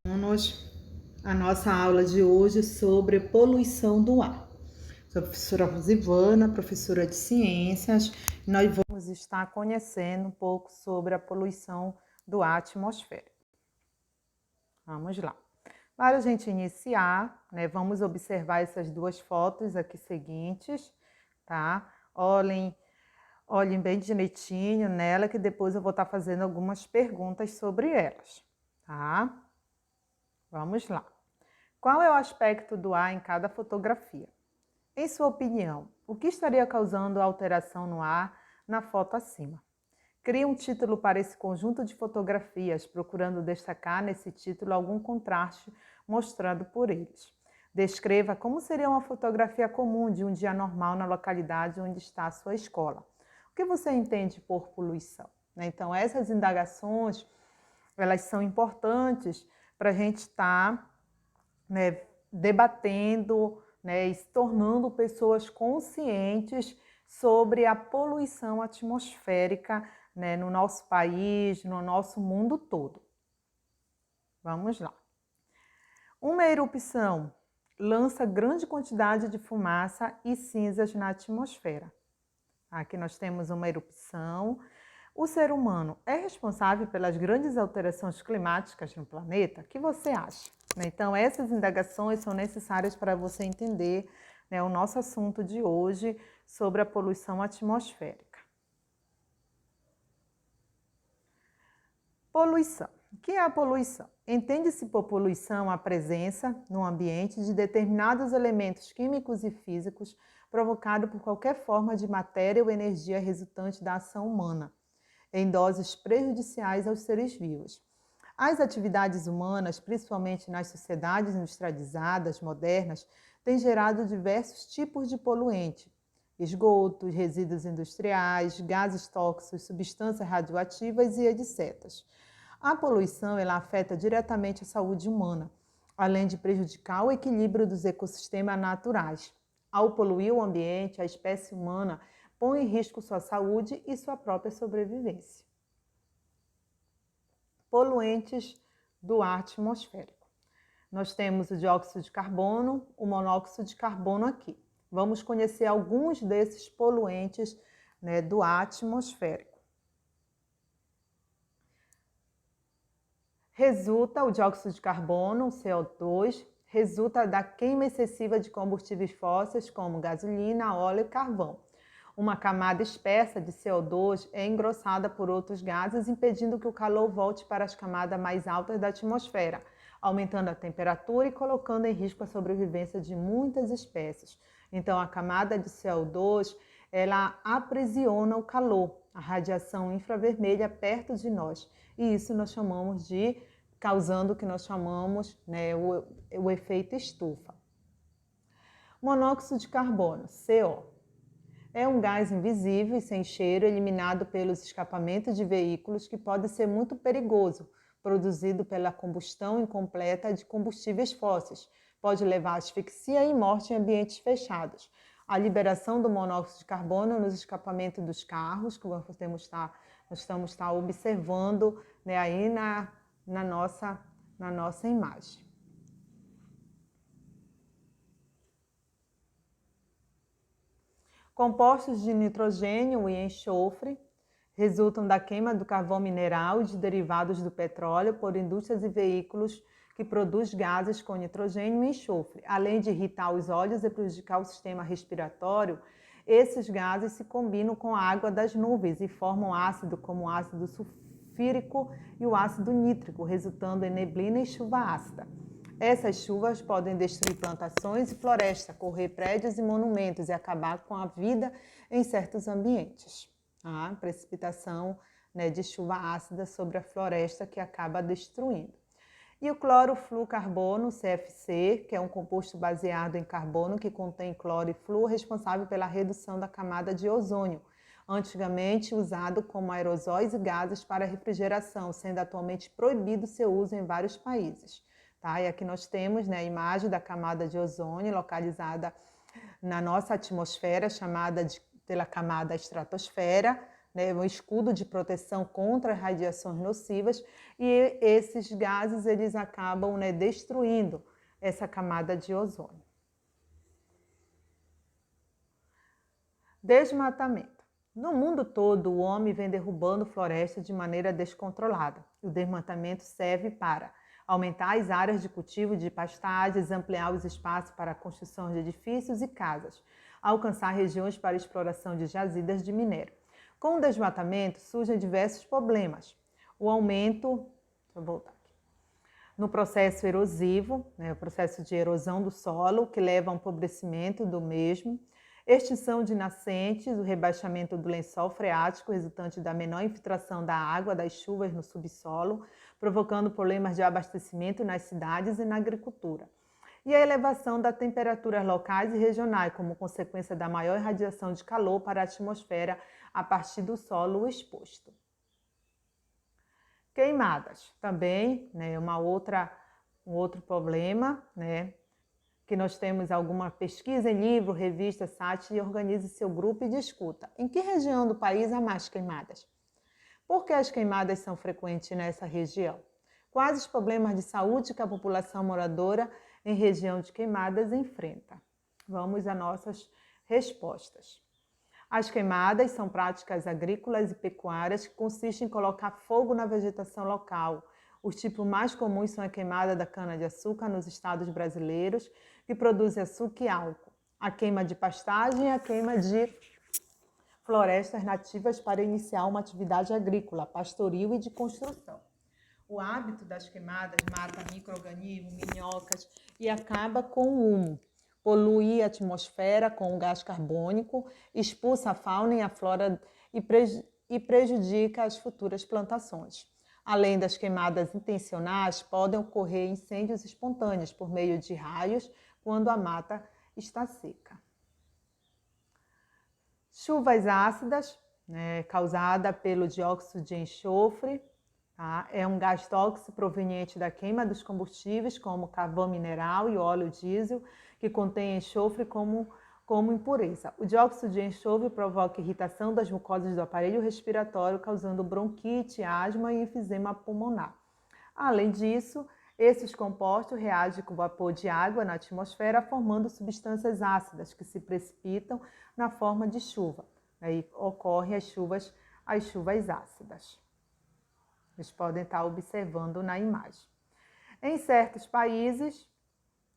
Vamos a nossa aula de hoje sobre poluição do ar. Sou a professora Rosivana, professora de ciências, e nós vamos estar conhecendo um pouco sobre a poluição do ar atmosférico. Vamos lá. Para a gente iniciar, vamos observar essas duas fotos aqui seguintes, tá? Olhem bem direitinho nela, que depois eu vou estar fazendo algumas perguntas sobre elas, tá? Vamos lá. Qual é o aspecto do ar em cada fotografia? Em sua opinião, o que estaria causando a alteração no ar na foto acima? Crie um título para esse conjunto de fotografias, procurando destacar nesse título algum contraste mostrado por eles. Descreva como seria uma fotografia comum de um dia normal na localidade onde está a sua escola. O que você entende por poluição? Então, essas indagações, elas são importantes para a gente estar debatendo, e se tornando pessoas conscientes sobre a poluição atmosférica, no nosso país, no nosso mundo todo. Vamos lá. Uma erupção lança grande quantidade de fumaça e cinzas na atmosfera. Aqui nós temos uma erupção. O ser humano é responsável pelas grandes alterações climáticas no planeta? O que você acha? Então, essas indagações são necessárias para você entender o nosso assunto de hoje sobre a poluição atmosférica. Poluição. O que é a poluição? Entende-se por poluição a presença no ambiente de determinados elementos químicos e físicos provocado por qualquer forma de matéria ou energia resultante da ação humana, em doses prejudiciais aos seres vivos. As atividades humanas, principalmente nas sociedades industrializadas modernas, têm gerado diversos tipos de poluente: esgotos, resíduos industriais, gases tóxicos, substâncias radioativas e etc. A poluição ela afeta diretamente a saúde humana, além de prejudicar o equilíbrio dos ecossistemas naturais. Ao poluir o ambiente, a espécie humana põe em risco sua saúde e sua própria sobrevivência. Poluentes do ar atmosférico. Nós temos o dióxido de carbono, o monóxido de carbono aqui. Vamos conhecer alguns desses poluentes do ar atmosférico. O dióxido de carbono, o CO2, resulta da queima excessiva de combustíveis fósseis como gasolina, óleo e carvão. Uma camada espessa de CO2 é engrossada por outros gases, impedindo que o calor volte para as camadas mais altas da atmosfera, aumentando a temperatura e colocando em risco a sobrevivência de muitas espécies. Então, a camada de CO2, ela aprisiona o calor, a radiação infravermelha perto de nós. E isso nós chamamos de, causando o que nós chamamos o efeito estufa. Monóxido de carbono, CO. É um gás invisível e sem cheiro eliminado pelos escapamentos de veículos que pode ser muito perigoso, produzido pela combustão incompleta de combustíveis fósseis. Pode levar à asfixia e morte em ambientes fechados. A liberação do monóxido de carbono nos escapamentos dos carros, que nós estamos observando aí na nossa imagem. Compostos de nitrogênio e enxofre resultam da queima do carvão mineral e de derivados do petróleo por indústrias e veículos que produzem gases com nitrogênio e enxofre. Além de irritar os olhos e prejudicar o sistema respiratório, esses gases se combinam com a água das nuvens e formam ácido como o ácido sulfúrico e o ácido nítrico, resultando em neblina e chuva ácida. Essas chuvas podem destruir plantações e florestas, correr prédios e monumentos e acabar com a vida em certos ambientes. A precipitação de chuva ácida sobre a floresta que acaba destruindo. E o clorofluorcarbono, CFC, que é um composto baseado em carbono que contém cloro e flúor, responsável pela redução da camada de ozônio, antigamente usado como aerosóis e gases para refrigeração, sendo atualmente proibido seu uso em vários países. Tá? E aqui nós temos a imagem da camada de ozônio localizada na nossa atmosfera, chamada pela camada estratosfera, né, um escudo de proteção contra radiações nocivas, e esses gases eles acabam, né, destruindo essa camada de ozônio. Desmatamento. No mundo todo, o homem vem derrubando florestas de maneira descontrolada. O desmatamento serve para aumentar as áreas de cultivo de pastagens, ampliar os espaços para a construção de edifícios e casas, alcançar regiões para exploração de jazidas de minério. Com o desmatamento surgem diversos problemas. O aumento, deixa eu voltar aqui, no processo erosivo, né, o processo de erosão do solo, que leva ao empobrecimento do mesmo, extinção de nascentes, o rebaixamento do lençol freático resultante da menor infiltração da água das chuvas no subsolo, provocando problemas de abastecimento nas cidades e na agricultura. E a elevação das temperaturas locais e regionais, como consequência da maior irradiação de calor para a atmosfera a partir do solo exposto. Queimadas, também, né, um outro problema, né, que nós temos alguma pesquisa em livro, revista, site, e organize seu grupo e discuta. Em que região do país há mais queimadas? Por que as queimadas são frequentes nessa região? Quais os problemas de saúde que a população moradora em região de queimadas enfrenta? Vamos às nossas respostas. As queimadas são práticas agrícolas e pecuárias que consistem em colocar fogo na vegetação local. Os tipos mais comuns são a queimada da cana-de-açúcar nos estados brasileiros, que produzem açúcar e álcool, a queima de pastagem e a queima de florestas nativas para iniciar uma atividade agrícola, pastoril e de construção. O hábito das queimadas mata micro-organismos, minhocas e acaba com o humo. Polui a atmosfera com o gás carbônico, expulsa a fauna e a flora e prejudica as futuras plantações. Além das queimadas intencionais, podem ocorrer incêndios espontâneos por meio de raios quando a mata está seca. Chuvas ácidas, né, causada pelo dióxido de enxofre, tá? É um gás tóxico proveniente da queima dos combustíveis, como carvão mineral e óleo diesel, que contém enxofre como impureza. O dióxido de enxofre provoca irritação das mucosas do aparelho respiratório, causando bronquite, asma e enfisema pulmonar. Além disso, esses compostos reagem com o vapor de água na atmosfera, formando substâncias ácidas que se precipitam na forma de chuva. Aí ocorrem as chuvas ácidas. Vocês podem estar observando na imagem. Em certos países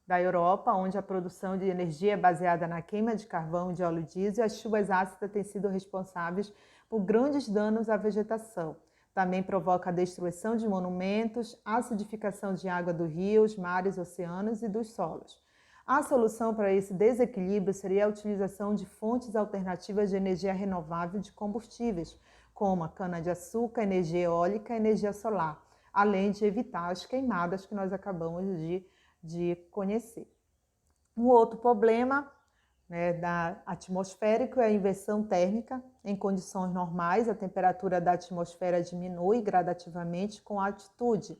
da Europa, onde a produção de energia é baseada na queima de carvão e de óleo diesel, as chuvas ácidas têm sido responsáveis por grandes danos à vegetação. Também provoca a destruição de monumentos, acidificação de água dos rios, mares, oceanos e dos solos. A solução para esse desequilíbrio seria a utilização de fontes alternativas de energia renovável de combustíveis, como a cana-de-açúcar, energia eólica e energia solar, além de evitar as queimadas que nós acabamos de conhecer. Um outro problema, né, atmosférico é a inversão térmica. Em condições normais, a temperatura da atmosfera diminui gradativamente com a altitude.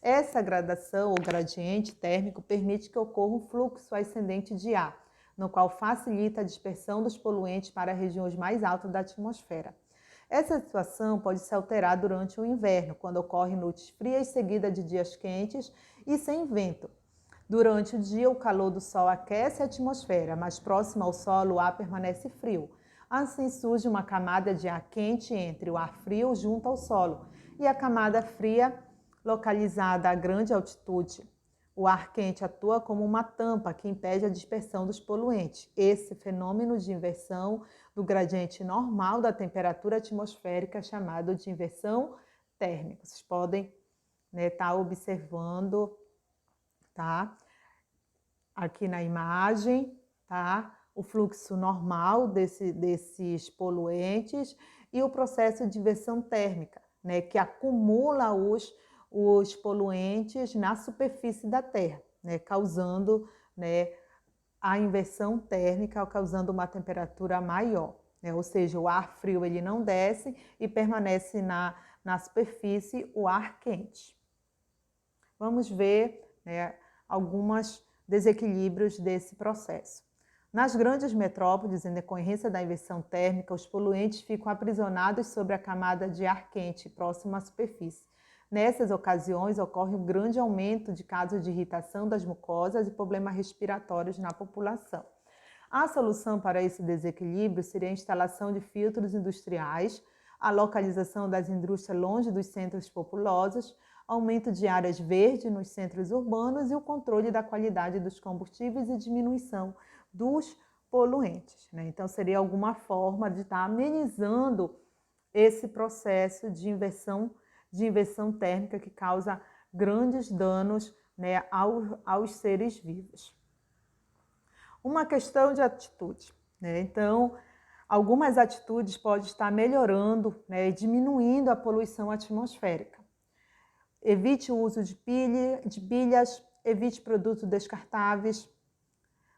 Essa gradação ou gradiente térmico permite que ocorra um fluxo ascendente de ar, no qual facilita a dispersão dos poluentes para regiões mais altas da atmosfera. Essa situação pode se alterar durante o inverno, quando ocorrem noites frias seguidas de dias quentes e sem vento. Durante o dia, o calor do sol aquece a atmosfera, mas próximo ao solo o ar permanece frio. Assim surge uma camada de ar quente entre o ar frio junto ao solo e a camada fria localizada a grande altitude. O ar quente atua como uma tampa que impede a dispersão dos poluentes. Esse fenômeno de inversão do gradiente normal da temperatura atmosférica é chamado de inversão térmica. Vocês podem estar observando, tá? Aqui na imagem, tá? O fluxo normal desses poluentes e o processo de inversão térmica, né? Que acumula os poluentes na superfície da Terra, né? Causando, né, a inversão térmica, causando uma temperatura maior, né? Ou seja, o ar frio ele não desce e permanece na superfície o ar quente. Vamos ver, né, alguns desequilíbrios desse processo. Nas grandes metrópoles, em decorrência da inversão térmica, os poluentes ficam aprisionados sobre a camada de ar quente próxima à superfície. Nessas ocasiões, ocorre um grande aumento de casos de irritação das mucosas e problemas respiratórios na população. A solução para esse desequilíbrio seria a instalação de filtros industriais, a localização das indústrias longe dos centros populosos, aumento de áreas verdes nos centros urbanos e o controle da qualidade dos combustíveis e diminuição dos poluentes, né? Então, seria alguma forma de estar amenizando esse processo de inversão térmica que causa grandes danos, né, aos seres vivos. Uma questão de atitude, né? Então, algumas atitudes podem estar melhorando, né, e diminuindo a poluição atmosférica. Evite o uso de pilhas, evite produtos descartáveis,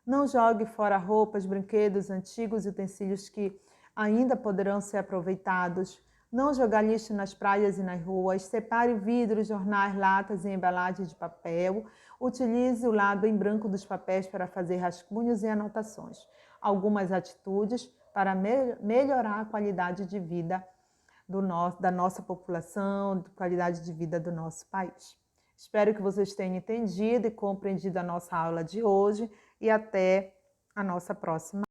não jogue fora roupas, brinquedos antigos e utensílios que ainda poderão ser aproveitados. Não jogar lixo nas praias e nas ruas. Separe vidros, jornais, latas e embalagens de papel. Utilize o lado em branco dos papéis para fazer rascunhos e anotações. Algumas atitudes para melhorar a qualidade de vida da nossa população, a qualidade de vida do nosso país. Espero que vocês tenham entendido e compreendido a nossa aula de hoje e até a nossa próxima.